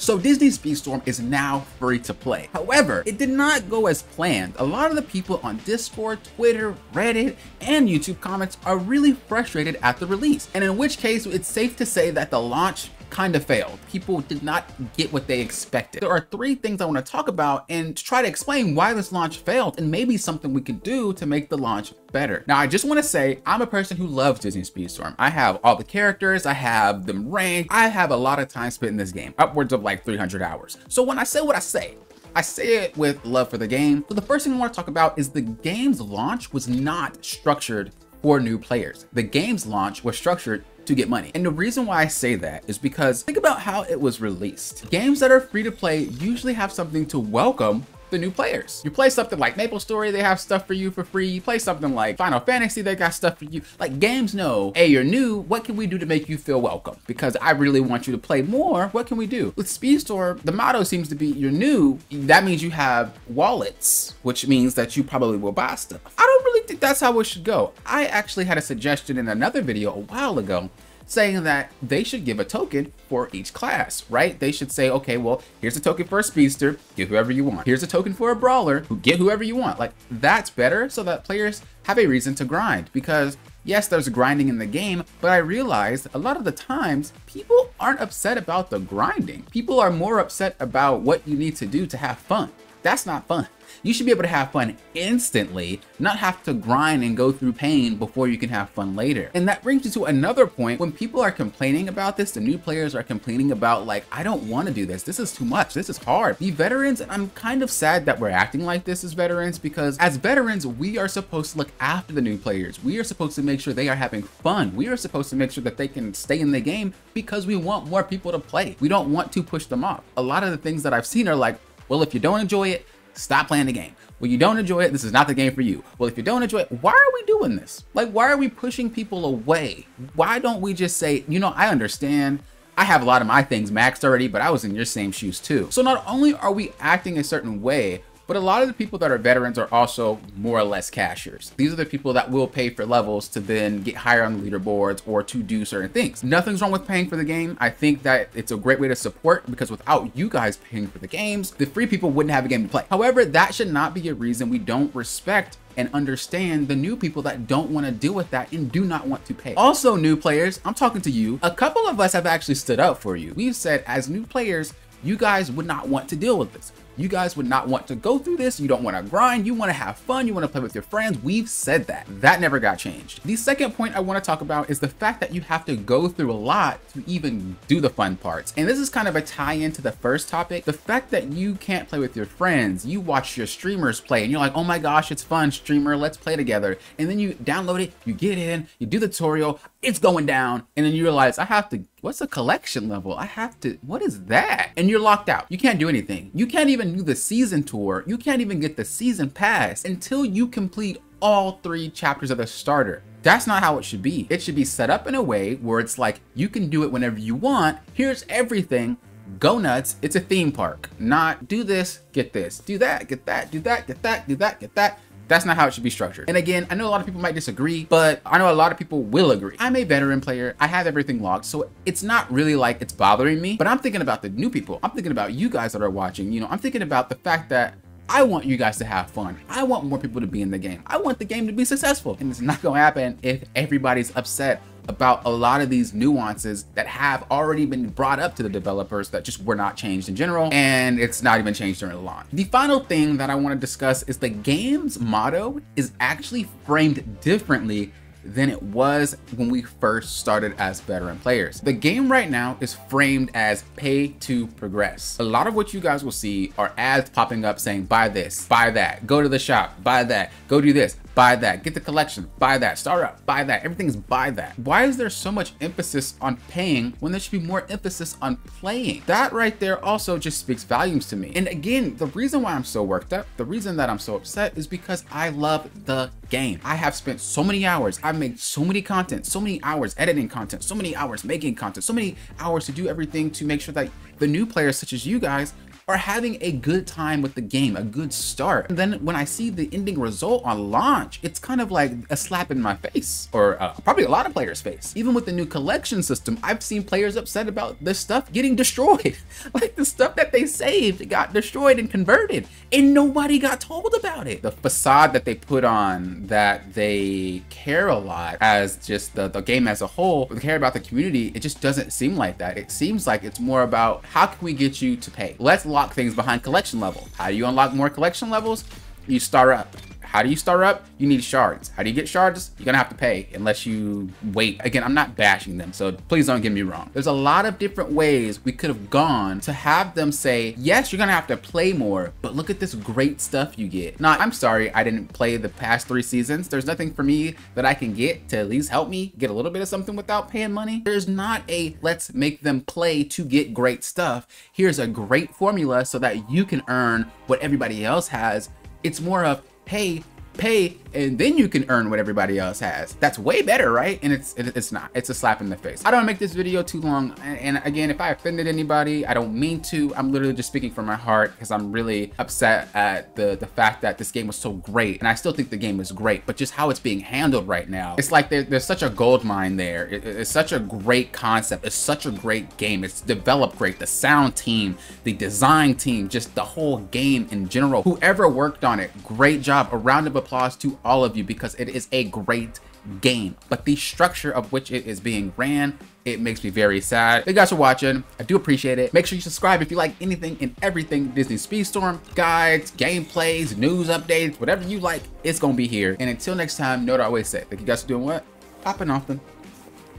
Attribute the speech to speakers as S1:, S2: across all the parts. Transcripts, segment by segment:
S1: So Disney Speedstorm is now free to play. However, it did not go as planned. A lot of the people on Discord, Twitter, Reddit, and YouTube comments are really frustrated at the release. And in which case, it's safe to say that the launch kind of failed. People did not get what they expected. There are 3 things I want to talk about and to try to explain why this launch failed and maybe something we could do to make the launch better. Now, I just want to say I'm a person who loves Disney Speedstorm. I have all the characters, I have them ranked, I have a lot of time spent in this game, upwards of like 300 hours. So when I say what I say it with love for the game. So the first thing I want to talk about is the game's launch was not structured for new players. The game's launch was structured to get money. And the reason why I say that is because think about how it was released. Games that are free to play usually have something to welcome the new players. You play something like MapleStory, they have stuff for you for free. You play something like Final Fantasy, they got stuff for you. Like, games know, hey, you're new, what can we do to make you feel welcome? Because I really want you to play more, what can we do? With Speedstorm, the motto seems to be you're new, that means you have wallets, which means that you probably will buy stuff. I don't really think that's how it should go. I actually had a suggestion in another video a while ago saying that they should give a token for each class, right? They should say, okay, well, here's a token for a speedster, get whoever you want. Here's a token for a brawler, get whoever you want. Like, that's better so that players have a reason to grind, because yes, there's grinding in the game, but I realized a lot of the times people aren't upset about the grinding. People are more upset about what you need to do to have fun. That's not fun. You should be able to have fun instantly, not have to grind and go through pain before you can have fun later. And that brings me to another point. When people are complaining about this, the new players are complaining about like, I don't want to do this. This is too much. This is hard. The veterans, and I'm kind of sad that we're acting like this as veterans, because as veterans, we are supposed to look after the new players. We are supposed to make sure they are having fun. We are supposed to make sure that they can stay in the game because we want more people to play. We don't want to push them off. A lot of the things that I've seen are like, well, if you don't enjoy it, stop playing the game. Well, you don't enjoy it, this is not the game for you. Well, if you don't enjoy it, why are we doing this? Like, why are we pushing people away? Why don't we just say, you know, I understand, I have a lot of my things maxed already, but I was in your same shoes too. So not only are we acting a certain way, but a lot of the people that are veterans are also more or less cashers. These are the people that will pay for levels to then get higher on the leaderboards or to do certain things. Nothing's wrong with paying for the game. I think that it's a great way to support, because without you guys paying for the games, the free people wouldn't have a game to play. However, that should not be a reason we don't respect and understand the new people that don't want to deal with that and do not want to pay. Also, new players, I'm talking to you. A couple of us have actually stood up for you. We've said, as new players, you guys would not want to deal with this. You guys would not want to go through this. You don't want to grind. You want to have fun. You want to play with your friends. We've said that. That never got changed. The second point I want to talk about is the fact that you have to go through a lot to even do the fun parts. And this is kind of a tie-in to the first topic. The fact that you can't play with your friends. You watch your streamers play and you're like, oh my gosh, it's fun, streamer, let's play together. And then you download it, you get in, you do the tutorial, it's going down. And then you realize, I have to, what's a collection level? I have to, what is that? And you're locked out. You can't do anything. You can't even do the season tour. You can't even get the season pass until you complete all 3 chapters of the starter. That's not how it should be. It should be set up in a way where it's like, you can do it whenever you want. Here's everything. Go nuts. It's a theme park. Not do this, get this, do that, get that, do that, get that, do that, get that. That's not how it should be structured. And again, I know a lot of people might disagree, but I know a lot of people will agree. I'm a veteran player. I have everything logged, so it's not really like it's bothering me, but I'm thinking about the new people. I'm thinking about you guys that are watching. You know, I'm thinking about the fact that I want you guys to have fun. I want more people to be in the game. I want the game to be successful. And it's not gonna happen if everybody's upset about a lot of these nuances that have already been brought up to the developers that just were not changed in general, and it's not even changed during the launch. The final thing that I want to discuss is the game's motto is actually framed differently than it was when we first started as veteran players. The game right now is framed as pay to progress. A lot of what you guys will see are ads popping up saying, buy this, buy that, go to the shop, buy that, go do this, buy that, get the collection, buy that, start up, buy that, everything's buy that. Why is there so much emphasis on paying when there should be more emphasis on playing? That right there also just speaks volumes to me. And again, the reason why I'm so worked up, the reason that I'm so upset is because I love the game. I have spent so many hours, I've made so many content, so many hours editing content, so many hours making content, so many hours to do everything to make sure that the new players such as you guys are having a good time with the game, a good start. And then when I see the ending result on launch, it's kind of like a slap in my face, or probably a lot of players' face. Even with the new collection system, I've seen players upset about this stuff getting destroyed. Like the stuff that they saved got destroyed and converted, and nobody got told about it. The facade that they put on that they care a lot as just the game as a whole, they care about the community, it just doesn't seem like that. It seems like it's more about how can we get you to pay? Let's lock things behind collection level. How do you unlock more collection levels? You start up. How do you start up? You need shards. How do you get shards? You're gonna have to pay unless you wait. Again, I'm not bashing them, so please don't get me wrong. There's a lot of different ways we could have gone to have them say, yes, you're gonna have to play more, but look at this great stuff you get. Now, I'm sorry I didn't play the past 3 seasons. There's nothing for me that I can get to at least help me get a little bit of something without paying money. There's not a let's make them play to get great stuff. Here's a great formula so that you can earn what everybody else has. It's more of, hey, pay and then you can earn what everybody else has. That's way better, right? And it's not. It's a slap in the face. I don't want to make this video too long, and again, if I offended anybody, I don't mean to. I'm literally just speaking from my heart because I'm really upset at the fact that this game was so great, and I still think the game is great, but just how it's being handled right now, it's like there's such a gold mine there. It's such a great concept. It's such a great game. It's developed great. The sound team, the design team, just the whole game in general, whoever worked on it, great job. A round of applause to all of you because it is a great game, but the structure of which it is being ran, it makes me very sad. Thank you guys for watching. I do appreciate it. Make sure you subscribe if you like anything and everything Disney Speedstorm, guides, gameplays, news updates, whatever you like, it's gonna be here. And until next time, know what I always say. Thank you guys for doing what? Popping off them.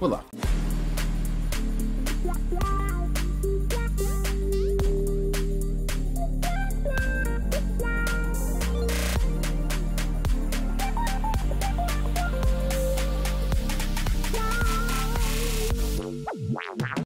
S1: We're love.